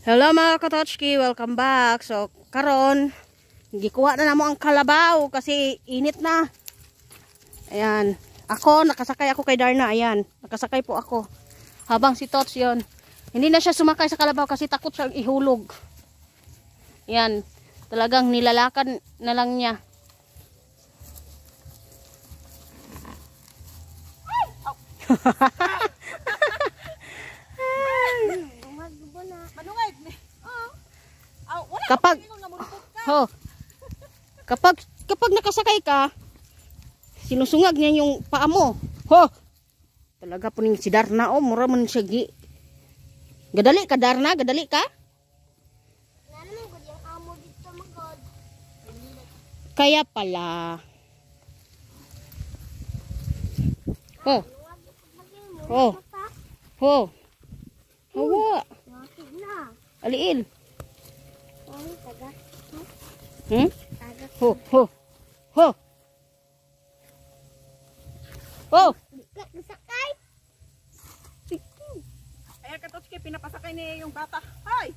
Hello mga katochki, welcome back. So karon gikuha na namo ang kalabaw kasi init na. Ayan, nakasakay ako kay Darna. Ayan, nakasakay po ako. Habang si Tots yon, hindi na siya sumakay sa kalabaw kasi takot siyang ihulog. Ayan, talagang nilalakad na lang niya. Kapag nakasakay ka, sinusungag niya yung paa mo. Talaga po ning si Darna, mura man siya gi. Gadali ka Darna, gadali ka? Kaya pala. Hawa. Aliil. Sakay. Ay, Katotski, pinapasakay niya yung bata. Hay!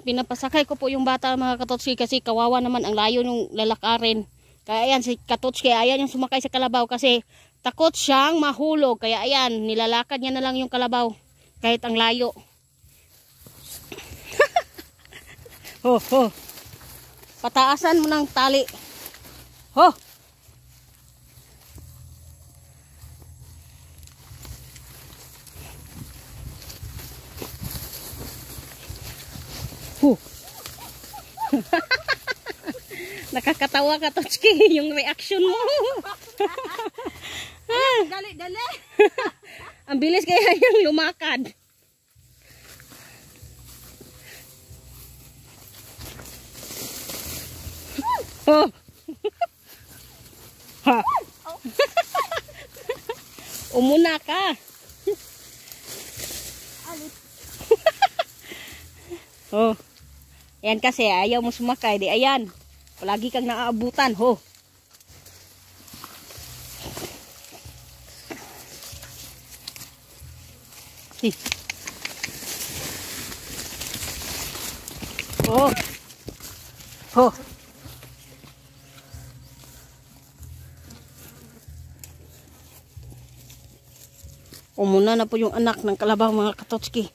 Pinapasakay ko po yung bata mga Katotski kasi kawawa naman ang layo ng lalakarin. Kaya ayan si Katotski, ayan yung sumakay sa kalabaw kasi takot siyang mahulog. Kaya ayan, nilalakad niya na lang yung kalabaw kahit ang layo. Pataasan mo ng tali. Nakakatawa ka, Totski, yung reaction mo. Dali. Ang bilis kaya yung lumakad. Umuna ka. Ayan kasi ayaw mo sumakay. Di ayan. Palagi kang naaabutan. Umuna na po yung anak ng kalabaw mga Katotski.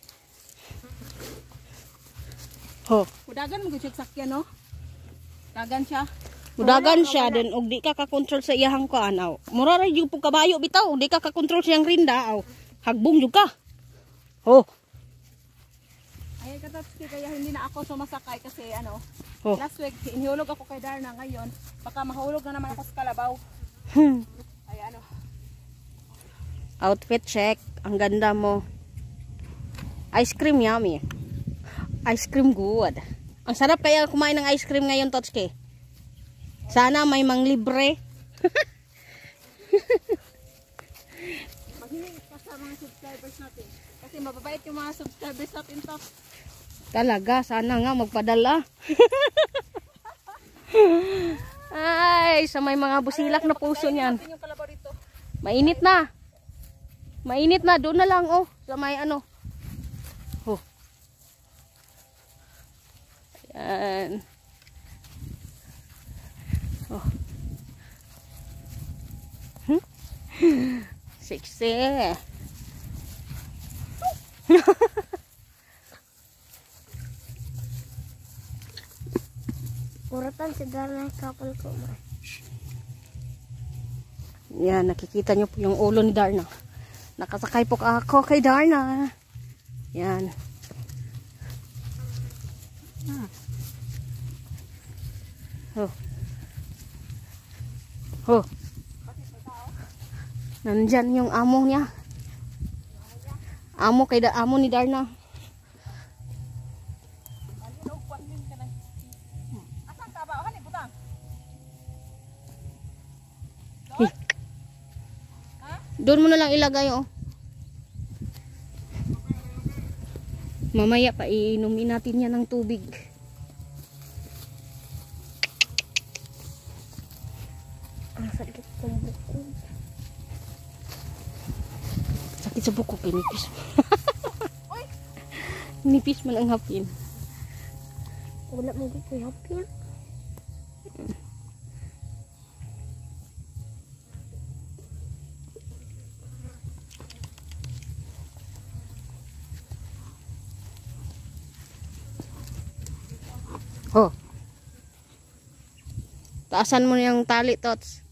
Udagan mo gud sakyan, no? Dagan siya. Udagan siya din og di ka ka-control sa iyahang ko anaw. Mura ra jud po kabayo bitaw, di ka ka-control sa iyang rinda aw. Hagbong jud ka. Ay, Katotski, kaya hindi na ako sumasakay kasi Oh. last week inihulog ako kay Darna, ngayon baka mahulog na naman ako sa kalabaw. Ay Outfit check. Ang ganda mo. Ice cream yummy. Ice cream good. Ang sarap kaya kumain ng ice cream ngayon, Totski. Sana may manglibre. maghiling ka sa mga subscribers natin kasi mababait yung mga subscribers natin to. Talaga, sana nga magpadala. Ay, sa may mga busilak na puso niyan. Yung kalabaw dito. Mainit na. Mainit na. Doon na lang, sa may Ayan. Sexy. Uratan si Darna couple ko. Yan, nakikita nyo po yung ulo ni Darna. Nakasakay po ako kay Darna. Yan. Nandyan yung amo niya. Amo ni Darna. Doon mo na lang ilagay, Mamaya pa iinumin natin yan ng tubig. Ang sakit ng buko. Sakit sa buko, nipis. Nipis man ang hapin. Wala mo ko yapin. Oh. Taasan mo yung tali, Tots.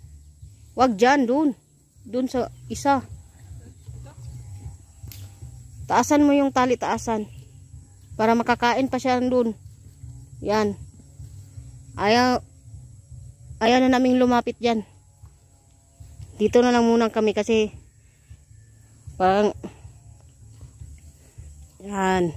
Wag dyan, dun. Dun sa isa. Taasan mo yung tali, taasan. Para makakain pa siya dun. Yan. Ayaw na naming lumapit dyan. Dito na lang muna kami kasi parang yan.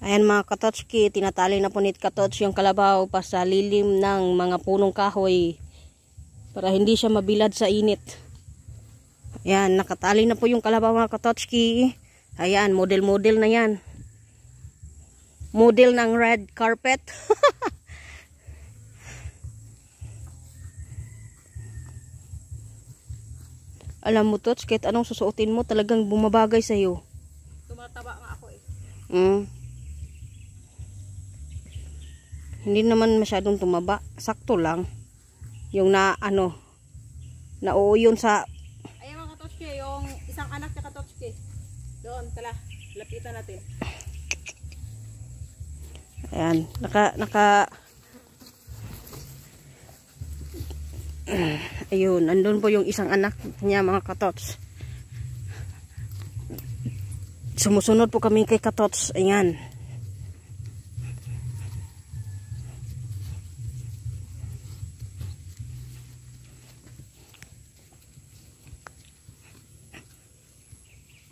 Ayan mga katotski, tinatali na po ni Katots yung kalabaw pa sa lilim ng mga punong kahoy para hindi siya mabilad sa init. Ayan, nakatali na po yung kalabaw mga katotski. Ayan, model-model na yan. Model ng red carpet. Alam mo, Tots, kahit anong susuotin mo, talagang bumabagay sa'yo. Tumataba nga ako eh. Hindi naman masyadong tumaba. Sakto lang. Yung nauuyon sa... Ayan mga Katotski, yung isang anak niya Katotski. Doon, tala. Lapitan natin. Ayan. Ayun. Andun po yung isang anak niya mga Katots. Sumusunod po kami kay Katots. Ayan.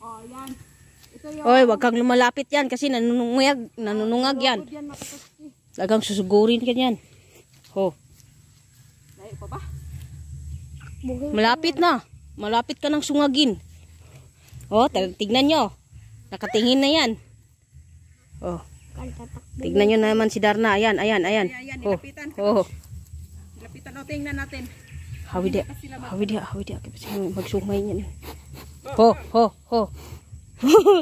Oh, yan. Ito yung... Oy, wag kang lumalapit yan kasi nanunungag yan. Yan mga Katotski. Lagang susugurin ka yan. Ho. Layo pa ba? Malapit na. Malapit ka ng sungagin. Oh, tignan nyo. Nakatingin na yan. Oh. Tignan nyo naman si Darna. Ayan. Ayan, nilapitan. Oh. Nilapitan. O, tingnan natin. Hawi dia. Kasi magsungay niya. Ho.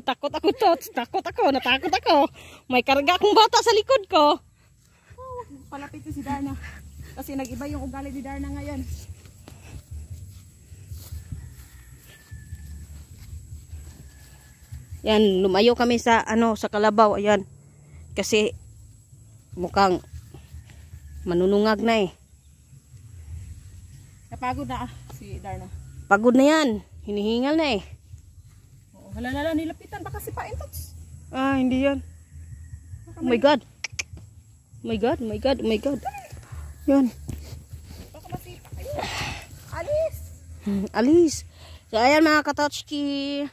Takot ako, Tots. Natakot ako. May karga akong bata sa likod ko. Oh, palapit ko si Darna. Kasi nag-iba yung ugali ni Darna ngayon. Yan, lumayo kami sa sa kalabaw. Ayan. Kasi mukhang manunungag na eh. Napagod na si Darna. Pagod na yan. Hinihingal na eh. Oo, hala, nilapitan. Baka sipain, Tots. Ah, hindi yan. Oh my God. Oh my God. Yan. Baka masipa kayo. Alis! Alis. So, ayan mga Katotski.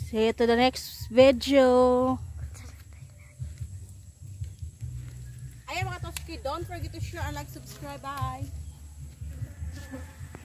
See you to the next video. Ayan mga Katotski, don't forget to share and like, subscribe. Bye!